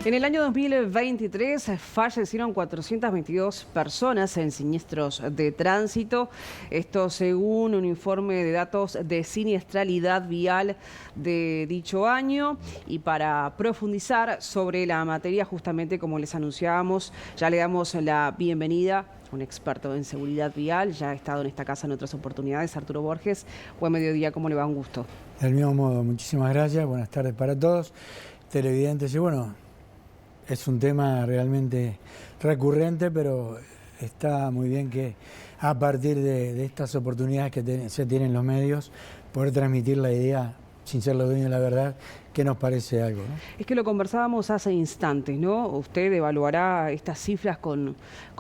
En el año 2023 fallecieron 422 personas en siniestros de tránsito. Esto según un informe de datos de siniestralidad vial de dicho año. Y para profundizar sobre la materia, justamente como les anunciábamos, ya le damos la bienvenida a un experto en seguridad vial. Ya ha estado en esta casa en otras oportunidades, Arturo Borges. Buen mediodía, ¿cómo le va? Un gusto. Del mismo modo, muchísimas gracias. Buenas tardes para todos, televidentes. Y bueno, es un tema realmente recurrente, pero está muy bien que a partir de estas oportunidades que se tienen los medios, poder transmitir la idea, sin ser los dueños de la verdad, que nos parece algo, ¿no? Es que lo conversábamos hace instantes, ¿no? Usted evaluará estas cifras con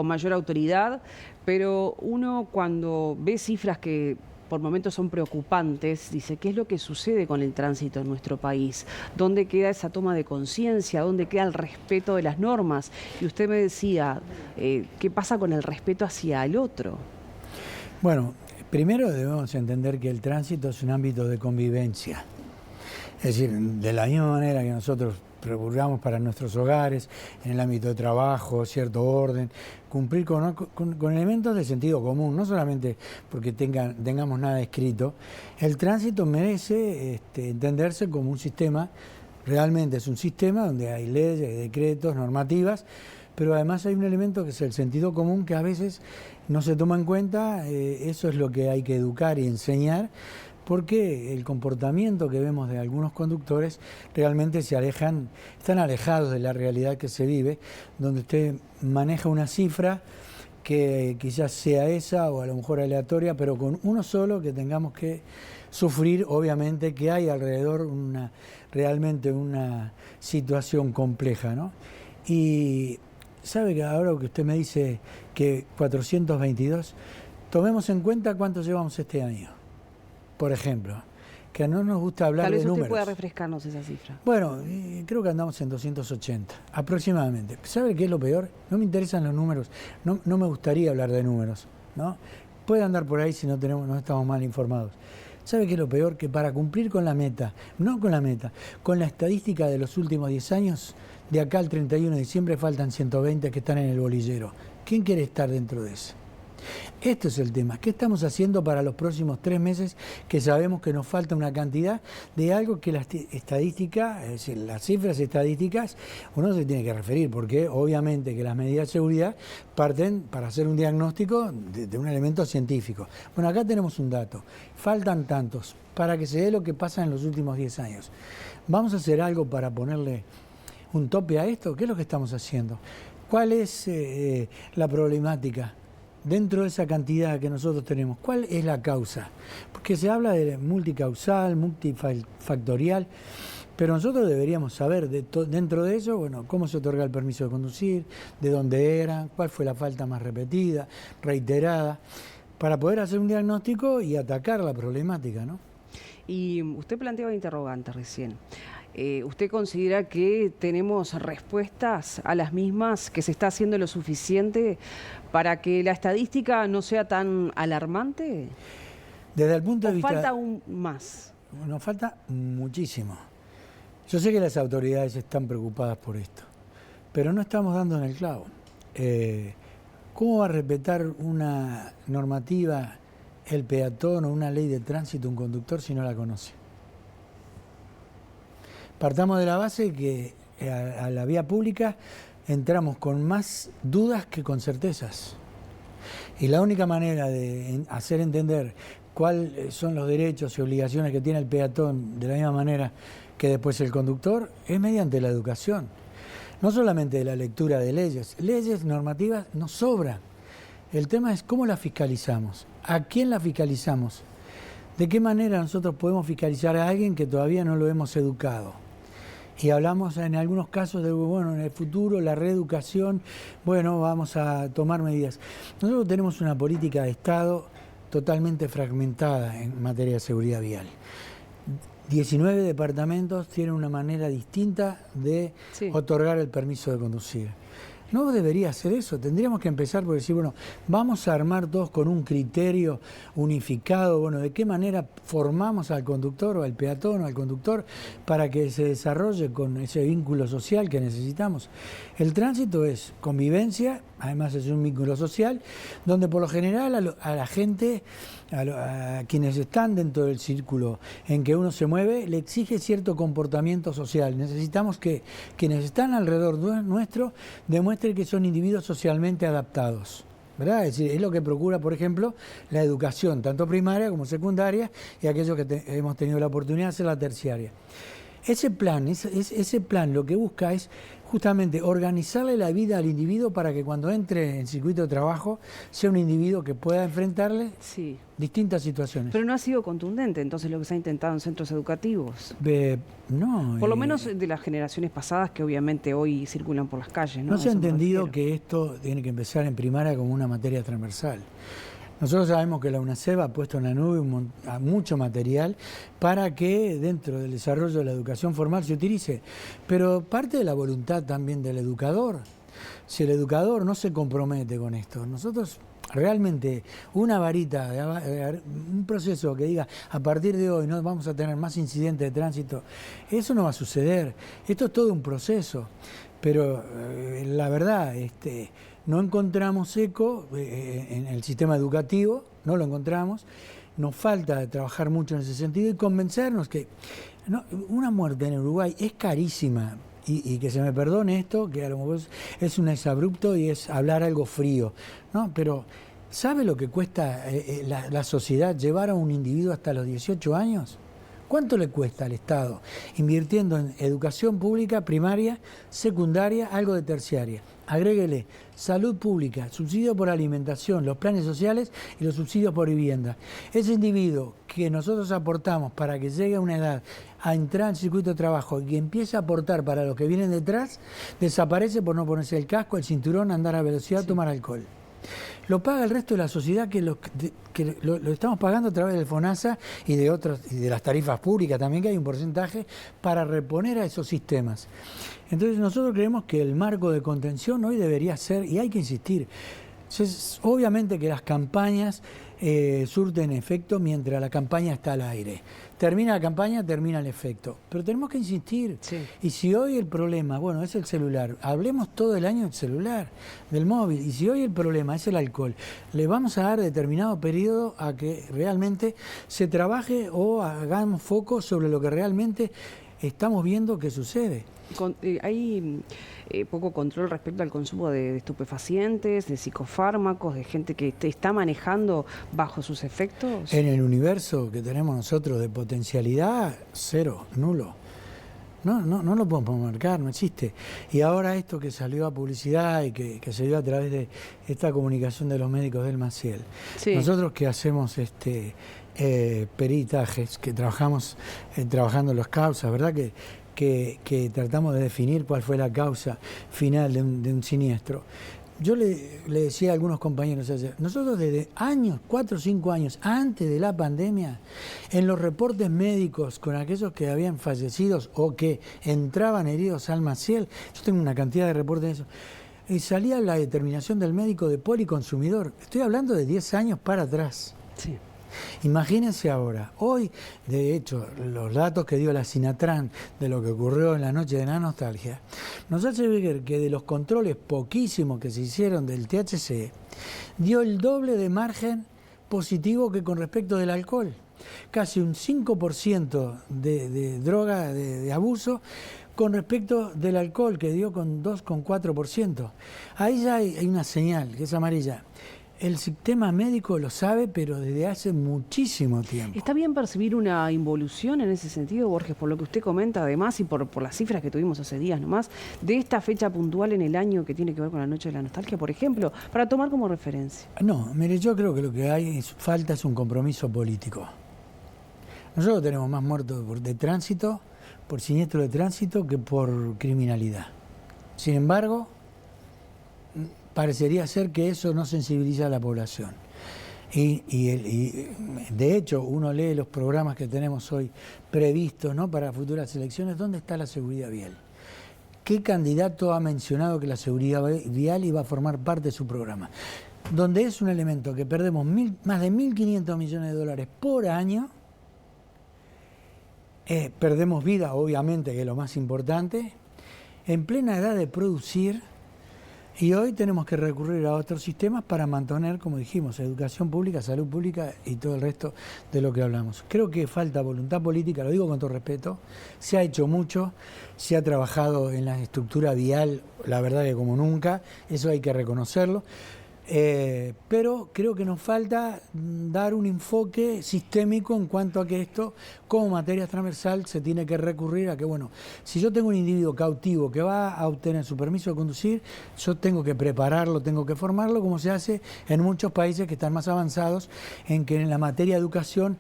mayor autoridad, pero uno cuando ve cifras que por momentos son preocupantes, dice, ¿qué es lo que sucede con el tránsito en nuestro país? ¿Dónde queda esa toma de conciencia? ¿Dónde queda el respeto de las normas? Y usted me decía, ¿qué pasa con el respeto hacia el otro? Bueno, primero debemos entender que el tránsito es un ámbito de convivencia. Es decir, de la misma manera que nosotros procuramos para nuestros hogares, en el ámbito de trabajo, cierto orden, cumplir con elementos de sentido común, no solamente porque tengamos nada escrito. El tránsito merece entenderse como un sistema, realmente es un sistema donde hay leyes, hay decretos, normativas, pero además hay un elemento que es el sentido común que a veces no se toma en cuenta. Eso es lo que hay que educar y enseñar, porque el comportamiento que vemos de algunos conductores realmente están alejados de la realidad que se vive, donde usted maneja una cifra que quizás sea esa o a lo mejor aleatoria, pero con uno solo que tengamos que sufrir, obviamente que hay alrededor realmente una situación compleja, ¿no? Y sabe que ahora que usted me dice que 422, tomemos en cuenta cuánto llevamos este año. Por ejemplo, que no nos gusta hablar de números. Tal vez usted pueda refrescarnos esa cifra. Bueno, creo que andamos en 280, aproximadamente. ¿Sabe qué es lo peor? No me interesan los números, no me gustaría hablar de números, ¿no? Puede andar por ahí si no estamos mal informados. ¿Sabe qué es lo peor? Que para cumplir con la meta, no con la meta, con la estadística de los últimos 10 años, de acá al 31 de diciembre faltan 120 que están en el bolillero. ¿Quién quiere estar dentro de eso? Esto es el tema. ¿Qué estamos haciendo para los próximos 3 meses que sabemos que nos falta una cantidad de algo que la estadística, es decir, las cifras estadísticas, uno se tiene que referir, porque obviamente que las medidas de seguridad parten para hacer un diagnóstico de un elemento científico. Bueno, acá tenemos un dato. Faltan tantos para que se dé lo que pasa en los últimos 10 años. ¿Vamos a hacer algo para ponerle un tope a esto? ¿Qué es lo que estamos haciendo? ¿Cuál es la problemática? Dentro de esa cantidad que nosotros tenemos, ¿cuál es la causa? Porque se habla de multicausal, multifactorial, pero nosotros deberíamos saber dentro de eso, bueno, cómo se otorga el permiso de conducir, de dónde era, cuál fue la falta más repetida, reiterada, para poder hacer un diagnóstico y atacar la problemática, ¿no? Y usted planteaba interrogantes recién. ¿Usted considera que tenemos respuestas a las mismas, que se está haciendo lo suficiente para que la estadística no sea tan alarmante? Desde el punto de vista... ¿Falta aún más? Nos falta muchísimo. Yo sé que las autoridades están preocupadas por esto, pero no estamos dando en el clavo. ¿Cómo va a respetar una normativa el peatón o una ley de tránsito un conductor si no la conoce? Partamos de la base que a la vía pública entramos con más dudas que con certezas. Y la única manera de hacer entender cuáles son los derechos y obligaciones que tiene el peatón de la misma manera que después el conductor es mediante la educación. No solamente de la lectura de leyes. Leyes normativas nos sobran. El tema es cómo las fiscalizamos. ¿A quién la fiscalizamos? ¿De qué manera nosotros podemos fiscalizar a alguien que todavía no lo hemos educado? Y hablamos en algunos casos de, bueno, en el futuro, la reeducación, bueno, vamos a tomar medidas. Nosotros tenemos una política de Estado totalmente fragmentada en materia de seguridad vial. 19 departamentos tienen una manera distinta de otorgar el permiso de conducir. No debería ser eso. Tendríamos que empezar por decir, bueno, vamos a armar todos con un criterio unificado, bueno, de qué manera formamos al conductor o al peatón o al conductor para que se desarrolle con ese vínculo social que necesitamos. El tránsito es convivencia, además es un vínculo social, donde por lo general a la gente, a quienes están dentro del círculo en que uno se mueve, le exige cierto comportamiento social. Necesitamos que quienes están alrededor nuestro demuestren que son individuos socialmente adaptados, ¿verdad? Es decir, es lo que procura, por ejemplo, la educación, tanto primaria como secundaria, y aquellos que hemos tenido la oportunidad de hacer la terciaria. Ese plan lo que busca es justamente organizarle la vida al individuo para que cuando entre en circuito de trabajo sea un individuo que pueda enfrentarle distintas situaciones. Pero no ha sido contundente entonces lo que se ha intentado en centros educativos. No. Por lo menos de las generaciones pasadas que obviamente hoy circulan por las calles, ¿no? No se ha entendido que esto tiene que empezar en primaria como una materia transversal. Nosotros sabemos que la UNACEB ha puesto en la nube mucho material para que dentro del desarrollo de la educación formal se utilice, pero parte de la voluntad también del educador. Si el educador no se compromete con esto, nosotros realmente una varita, un proceso que diga a partir de hoy no vamos a tener más incidentes de tránsito, eso no va a suceder. Esto es todo un proceso, pero la verdad, no encontramos eco en el sistema educativo, no lo encontramos, nos falta trabajar mucho en ese sentido y convencernos que una muerte en Uruguay es carísima y que se me perdone esto, que a lo mejor es un exabrupto y es hablar algo frío, ¿no? Pero ¿sabe lo que cuesta la sociedad llevar a un individuo hasta los 18 años? ¿Cuánto le cuesta al Estado? Invirtiendo en educación pública, primaria, secundaria, algo de terciaria. Agréguele salud pública, subsidio por alimentación, los planes sociales y los subsidios por vivienda. Ese individuo que nosotros aportamos para que llegue a una edad a entrar en circuito de trabajo y que empiece a aportar para los que vienen detrás, desaparece por no ponerse el casco, el cinturón, andar a velocidad, tomar alcohol. Lo paga el resto de la sociedad que lo estamos pagando a través del FONASA y de las tarifas públicas también, que hay un porcentaje para reponer a esos sistemas. Entonces nosotros creemos que el marco de contención hoy debería ser, y hay que insistir, obviamente que las campañas surten efecto mientras la campaña está al aire. Termina la campaña, termina el efecto. Pero tenemos que insistir. Sí. Y si hoy el problema, bueno, es el celular, hablemos todo el año del celular, del móvil, y si hoy el problema es el alcohol, le vamos a dar determinado periodo a que realmente se trabaje o hagamos foco sobre lo que realmente estamos viendo que sucede. Hay poco control respecto al consumo de estupefacientes, de psicofármacos, de gente que está manejando bajo sus efectos. En el universo que tenemos nosotros de potencialidad, cero, nulo. No lo podemos marcar, no existe. Y ahora esto que salió a publicidad y que se dio a través de esta comunicación de los médicos del Maciel. Sí. Nosotros que hacemos peritajes, que trabajamos trabajando las causas, ¿verdad? Que tratamos de definir cuál fue la causa final de un siniestro. Yo le decía a algunos compañeros ayer, nosotros desde años, 4 o 5 años antes de la pandemia, en los reportes médicos con aquellos que habían fallecido o que entraban heridos al Maciel, yo tengo una cantidad de reportes de eso, y salía la determinación del médico de policonsumidor. Estoy hablando de 10 años para atrás. Sí. Imagínense ahora, hoy, de hecho, los datos que dio la Sinatran de lo que ocurrió en la noche de la nostalgia, nos hace ver que de los controles poquísimos que se hicieron del THC, dio el doble de margen positivo que con respecto del alcohol. Casi un 5% de droga de abuso con respecto del alcohol, que dio con 2,4%. Ahí ya hay una señal, que es amarilla. El sistema médico lo sabe, pero desde hace muchísimo tiempo. ¿Está bien percibir una involución en ese sentido, Borges, por lo que usted comenta además y por las cifras que tuvimos hace días nomás, de esta fecha puntual en el año que tiene que ver con la Noche de la Nostalgia, por ejemplo, para tomar como referencia? No, mire, yo creo que lo que falta es un compromiso político. Nosotros tenemos más muertos de tránsito, por siniestro de tránsito, que por criminalidad. Sin embargo, parecería ser que eso no sensibiliza a la población. Y de hecho, uno lee los programas que tenemos hoy previstos, ¿no?, para futuras elecciones. ¿Dónde está la seguridad vial? ¿Qué candidato ha mencionado que la seguridad vial iba a formar parte de su programa? Donde es un elemento que perdemos más de 1.500 millones de dólares por año, perdemos vida, obviamente, que es lo más importante, en plena edad de producir, y hoy tenemos que recurrir a otros sistemas para mantener, como dijimos, educación pública, salud pública y todo el resto de lo que hablamos. Creo que falta voluntad política, lo digo con todo respeto, se ha hecho mucho, se ha trabajado en la estructura vial, la verdad que como nunca, eso hay que reconocerlo. Pero creo que nos falta dar un enfoque sistémico en cuanto a que esto, como materia transversal, se tiene que recurrir a que, bueno, si yo tengo un individuo cautivo que va a obtener su permiso de conducir, yo tengo que prepararlo, tengo que formarlo, como se hace en muchos países que están más avanzados, en que en la materia de educación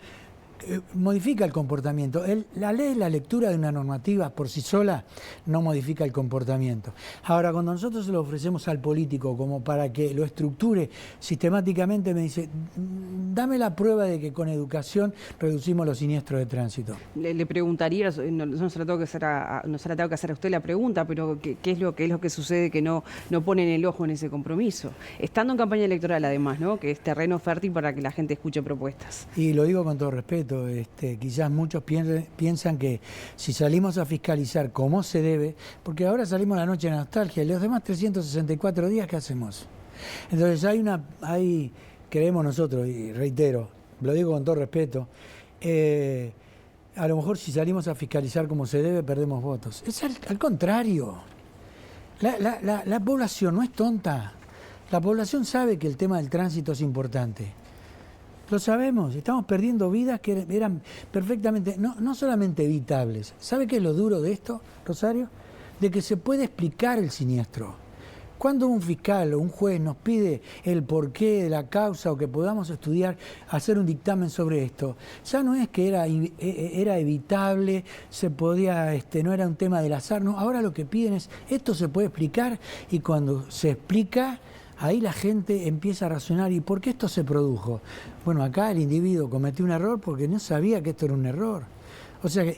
modifica el comportamiento. La ley, la lectura de una normativa por sí sola no modifica el comportamiento. Ahora, cuando nosotros se lo ofrecemos al político como para que lo estructure sistemáticamente, me dice, dame la prueba de que con educación reducimos los siniestros de tránsito. Le preguntaría, no se la tengo que hacer a usted la pregunta, pero ¿qué es lo que sucede que no ponen el ojo en ese compromiso? Estando en campaña electoral, además, ¿no? Que es terreno fértil para que la gente escuche propuestas. Y lo digo con todo respeto. Quizás muchos piensan que si salimos a fiscalizar como se debe, porque ahora salimos la noche de nostalgia, y los demás 364 días, ¿qué hacemos? Entonces creemos nosotros, y reitero, lo digo con todo respeto, a lo mejor si salimos a fiscalizar como se debe, perdemos votos. Es al contrario. La población no es tonta. La población sabe que el tema del tránsito es importante. Lo sabemos, estamos perdiendo vidas que eran perfectamente, no solamente evitables. ¿Sabe qué es lo duro de esto, Rosario? De que se puede explicar el siniestro. Cuando un fiscal o un juez nos pide el porqué de la causa o que podamos estudiar, hacer un dictamen sobre esto, ya no es que era evitable, se podía, no era un tema del azar, no. Ahora lo que piden es, esto se puede explicar, y cuando se explica, ahí la gente empieza a razonar, ¿y por qué esto se produjo? Bueno, acá el individuo cometió un error porque no sabía que esto era un error. O sea que,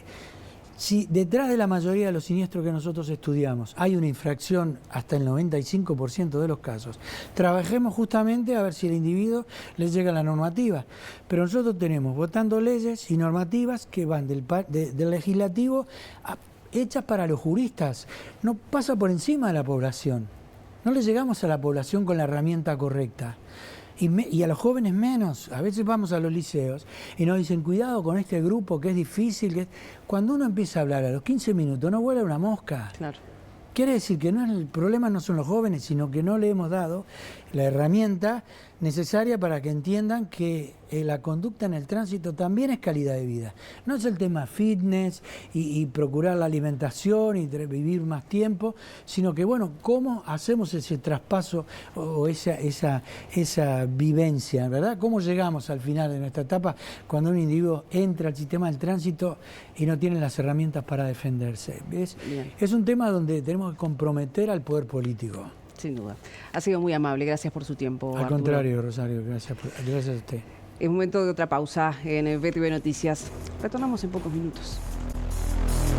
si detrás de la mayoría de los siniestros que nosotros estudiamos hay una infracción hasta el 95% de los casos, trabajemos justamente a ver si el individuo le llega la normativa. Pero nosotros tenemos votando leyes y normativas que van del legislativo hechas para los juristas, no pasa por encima de la población. No le llegamos a la población con la herramienta correcta. Y a los jóvenes menos. A veces vamos a los liceos y nos dicen, cuidado con este grupo que es difícil. Cuando uno empieza a hablar a los 15 minutos no vuela una mosca. Claro. Quiere decir que el problema no son los jóvenes, sino que no le hemos dado la herramienta necesaria para que entiendan que la conducta en el tránsito también es calidad de vida. No es el tema fitness y procurar la alimentación y vivir más tiempo, sino que, bueno, cómo hacemos ese traspaso o esa vivencia, ¿verdad? ¿Cómo llegamos al final de nuestra etapa cuando un individuo entra al sistema del tránsito y no tiene las herramientas para defenderse? ¿Ves? Es un tema donde tenemos que comprometer al poder político. Sin duda. Ha sido muy amable. Gracias por su tiempo, Al contrario, Rosario. Gracias a usted. Es momento de otra pausa en BTV Noticias. Retornamos en pocos minutos.